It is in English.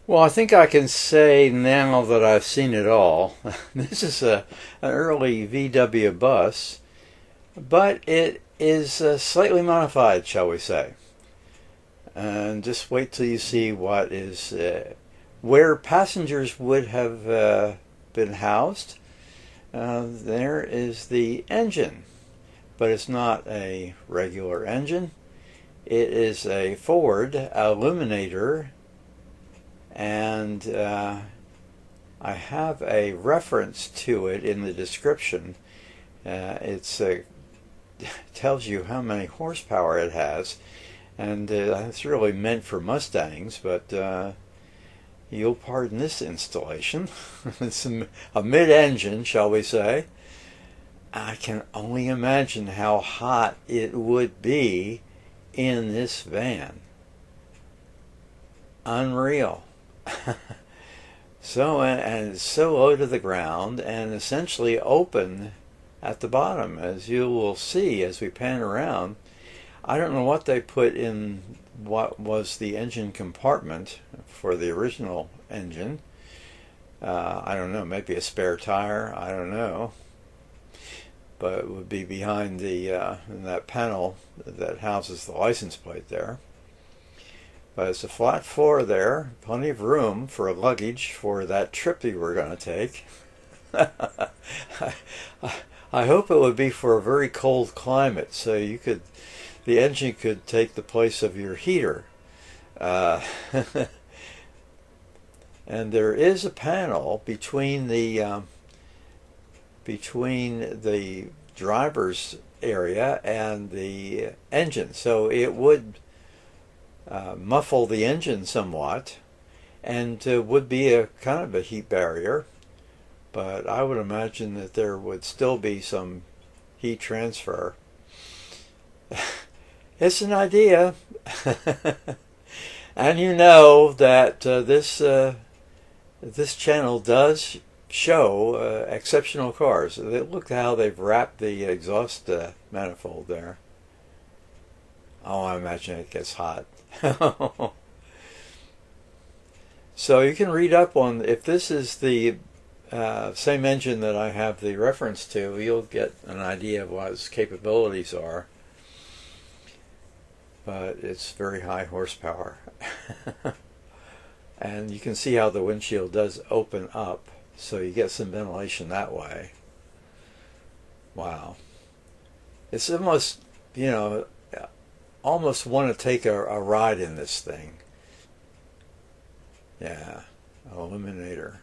Well, I think I can say now that I've seen it all. This is an early VW bus, but it is slightly modified, shall we say. And just wait till you see what is where passengers would have been housed. There is the engine, but it's not a regular engine. It is a Ford Illuminator, and I have a reference to it in the description. It tells you how many horsepower it has, and it's really meant for Mustangs, but you'll pardon this installation. It's a mid-engine, shall we say. I can only imagine how hot it would be in this van. Unreal. And it's so low to the ground and essentially open at the bottom, as you will see as we pan around. I don't know what they put in what was the engine compartment for the original engine. I don't know, maybe a spare tire, I don't know. But it would be behind the in that panel that houses the license plate there. But it's a flat floor there, plenty of room for luggage for that trip you were going to take. I hope it would be for a very cold climate, so the engine could take the place of your heater. Uh, and there is a panel between the driver's area and the engine, so it would muffle the engine somewhat, and would be a kind of a heat barrier. But I would imagine that there would still be some heat transfer. It's an idea, and you know that this channel does show exceptional cars. Look how they've wrapped the exhaust manifold there. Oh, I imagine it gets hot. So you can read up on, if this is the same engine that I have the reference to, you'll get an idea of what its capabilities are. But it's very high horsepower. And you can see how the windshield does open up, so you get some ventilation that way. Wow. It's almost, almost want to take a ride in this thing. Yeah, Illuminator.